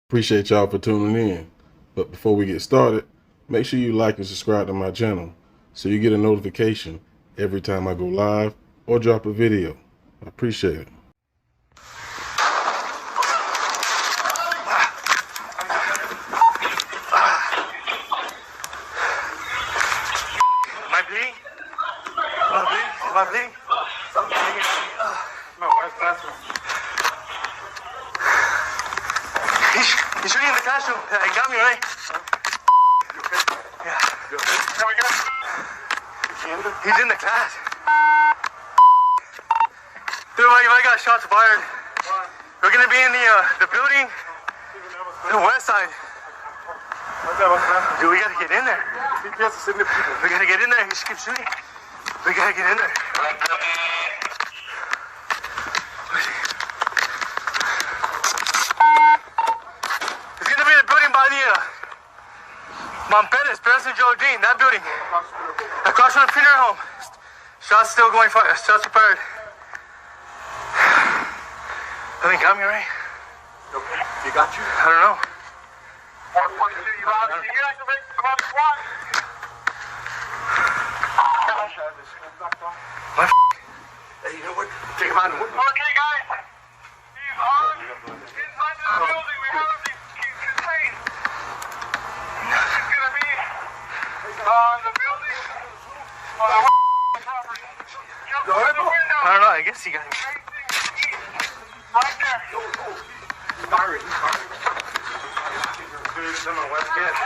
Appreciate y'all for tuning in. But before we get started, make sure you like and subscribe to my channel so you get a notification every time I go live or drop a video. I appreciate it. Am I bleeding? Am I bleeding? No, where's the classroom? He's shooting in the classroom. He got me, right? You okay? Yeah. You okay? He's in the class. Dude, I got shots fired. We're gonna be in the building, the west side. Dude, we gotta get in there. We gotta get in there. He just keeps shooting. We gotta get in there. It's gonna be the building by the Montpellier, President Joe Dean, that building. Across from the funeral home. Shots still going fire. Shots are fired. I think got me, right? Okay. You got you? I don't know. You guys are making come on the squad. What? Hey, you know what? Take him out and okay, guys. He's on inside the building. We have him. He's contained. He's gonna be in the building. I don't know. I guess he got me. Right there. He's firing. Dude, on the west end.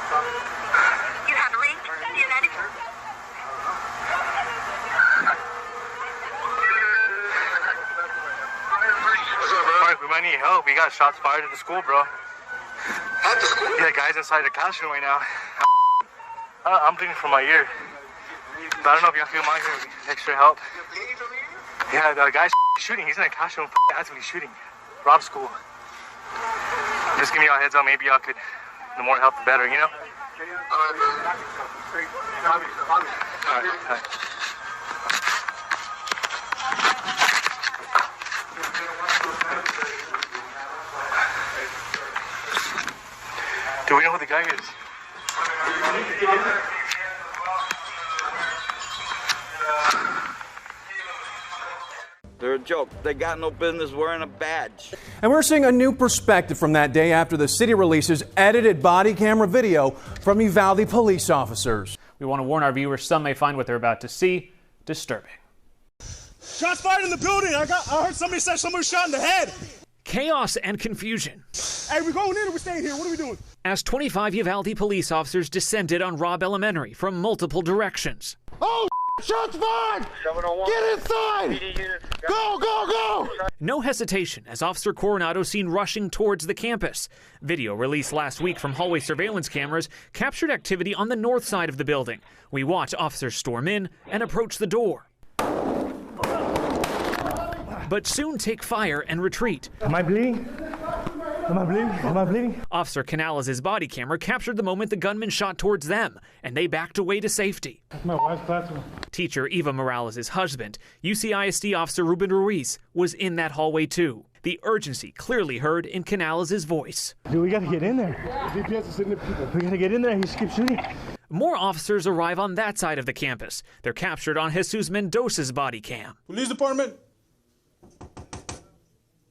You have a leak? United? Mark, we might need help. We got shots fired at the school, bro. At the school? Yeah, guys inside the classroom right now. I'm bleeding from my ear. But I don't know if y'all feel my ear. Extra help. Yeah, the guy's shooting. He's in the classroom actively shooting. Rob school. Just give me y'all a heads up. Maybe y'all could, the more help, the better, you know? All right. Do we know who the guy is? They're a joke. They got no business wearing a badge. And we're seeing a new perspective from that day after the city releases edited body camera video from Uvalde police officers. We want to warn our viewers, some may find what they're about to see disturbing. Shots fired in the building. I heard somebody say somebody was shot in the head. Chaos and confusion. Hey, we going in or we staying here? What are we doing? As 25 Uvalde police officers descended on Robb Elementary from multiple directions. Oh, shots fired! Get inside! Go! No hesitation as Officer Coronado seen rushing towards the campus. Video released last week from hallway surveillance cameras captured activity on the north side of the building. We watch officers storm in and approach the door, but soon take fire and retreat. Am I bleeding? Am I bleeding? Officer Canales' body camera captured the moment the gunman shot towards them, and they backed away to safety. That's my wife's classroom. Teacher Eva Morales' husband, UCISD Officer Ruben Ruiz, was in that hallway too. The urgency clearly heard in Canales' voice. Dude, we gotta get in there. The GPS is sitting there, people. We gotta get in there. He just keeps shooting. More officers arrive on that side of the campus. They're captured on Jesus Mendoza's body cam. Police department.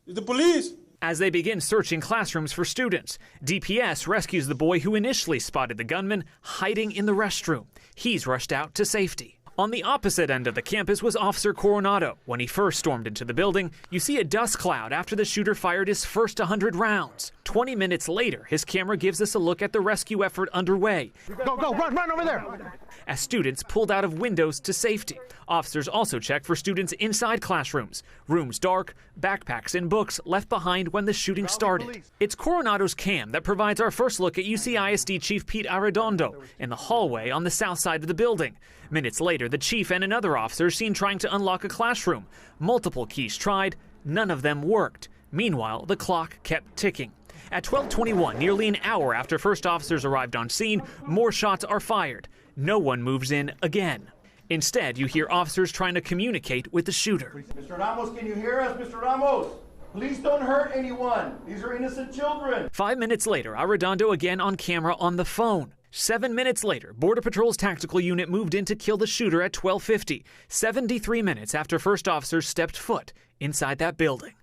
It's the police. As they begin searching classrooms for students, DPS rescues the boy who initially spotted the gunman hiding in the restroom. He's rushed out to safety. On the opposite end of the campus was Officer Coronado. When he first stormed into the building, you see a dust cloud after the shooter fired his first 100 rounds. 20 minutes later, his camera gives us a look at the rescue effort underway. Go, run over there. As students pulled out of windows to safety. Officers also check for students inside classrooms. Rooms dark, backpacks and books left behind when the shooting started. It's Coronado's cam that provides our first look at UCISD Chief Pete Arredondo in the hallway on the south side of the building. Minutes later, the chief and another officer seen trying to unlock a classroom. Multiple keys tried, none of them worked. Meanwhile, the clock kept ticking. At 12:21, nearly an hour after first officers arrived on scene, more shots are fired. No one moves in again. Instead, you hear officers trying to communicate with the shooter. Mr. Ramos, can you hear us? Mr. Ramos, please don't hurt anyone. These are innocent children. 5 minutes later, Arredondo again on camera on the phone. 7 minutes later, Border Patrol's tactical unit moved in to kill the shooter at 12:50, 73 minutes after first officers stepped foot inside that building.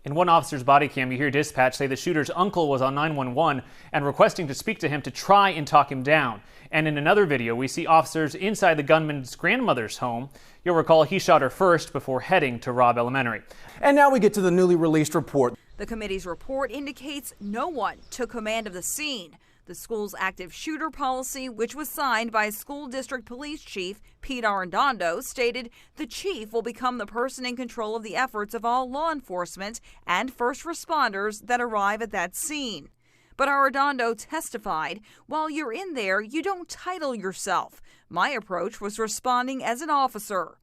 In one officer's body cam, you hear dispatch say the shooter's uncle was on 911 and requesting to speak to him to try and talk him down. And in another video, we see officers inside the gunman's grandmother's home. You'll recall he shot her first before heading to Robb Elementary. And now we get to the newly released report. The committee's report indicates no one took command of the scene. The school's active shooter policy, which was signed by School District Police Chief Pete Arredondo, stated the chief will become the person in control of the efforts of all law enforcement and first responders that arrive at that scene. But Arredondo testified, while you're in there, you don't title yourself. My approach was responding as an officer.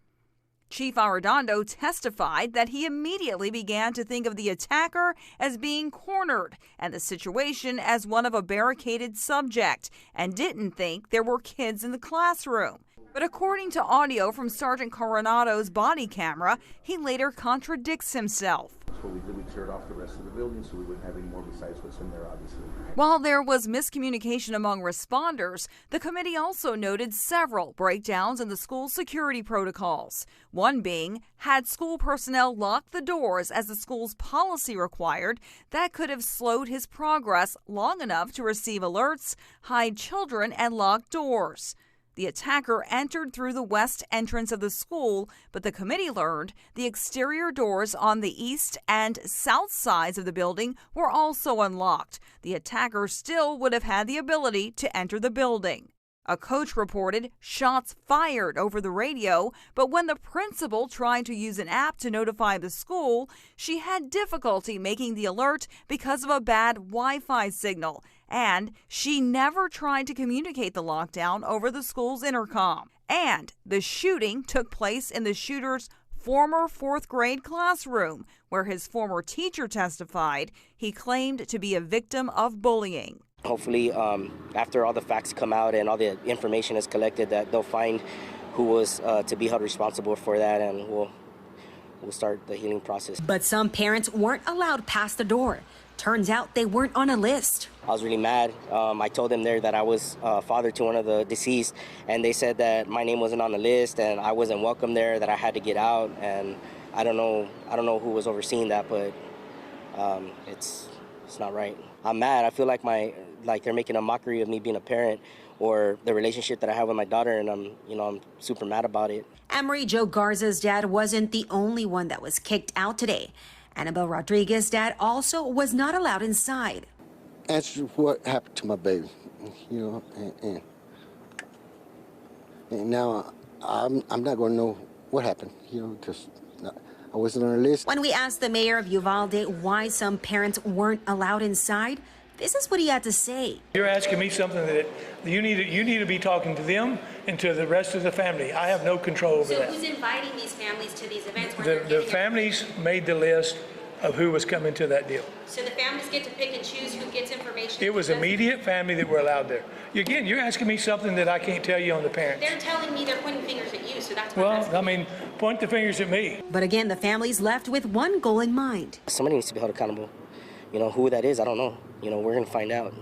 Chief Arredondo testified that he immediately began to think of the attacker as being cornered and the situation as one of a barricaded subject and didn't think there were kids in the classroom. But according to audio from Sergeant Coronado's body camera, he later contradicts himself. What we did, we cleared off the rest of the building so we wouldn't have any more besides what's in there, obviously. While there was miscommunication among responders, the committee also noted several breakdowns in the school's security protocols. One being, had school personnel locked the doors as the school's policy required, that could have slowed his progress long enough to receive alerts, hide children, and lock doors. The attacker entered through the west entrance of the school, but the committee learned the exterior doors on the east and south sides of the building were also unlocked. The attacker still would have had the ability to enter the building. A coach reported shots fired over the radio, but when the principal tried to use an app to notify the school, she had difficulty making the alert because of a bad Wi-Fi signal, and she never tried to communicate the lockdown over the school's intercom. And the shooting took place in the shooter's former fourth grade classroom, where his former teacher testified he claimed to be a victim of bullying. Hopefully, after all the facts come out and all the information is collected, that they'll find who was to be held responsible for that, and we'll start the healing process. But some parents weren't allowed past the door. Turns out they weren't on a list. I was really mad. I told them there that I was father to one of the deceased, and they said that my name wasn't on the list and I wasn't welcome there, that I had to get out, and I don't know who was overseeing that, but it's not right. I'm mad. I feel like they're making a mockery of me being a parent or the relationship that I have with my daughter, and I'm super mad about it. Emery Joe Garza's dad wasn't the only one that was kicked out today. Annabelle Rodriguez's dad also was not allowed inside. Answer what happened to my baby, and now I'm not going to know what happened, because I wasn't on the list. When we asked the mayor of Uvalde why some parents weren't allowed inside, this is what he had to say. You're asking me something that you need to be talking to them and to the rest of the family. I have no control over that. So who's inviting these families to these events? The families made the list of who was coming to that deal. So the families get to pick and choose who gets information? It was immediate family that were allowed there. Again, you're asking me something that I can't tell you on the parents. They're telling me they're pointing fingers at you, so that's what point the fingers at me. But again, the families left with one goal in mind. Somebody needs to be held accountable. Who that is, I don't know. We're going to find out.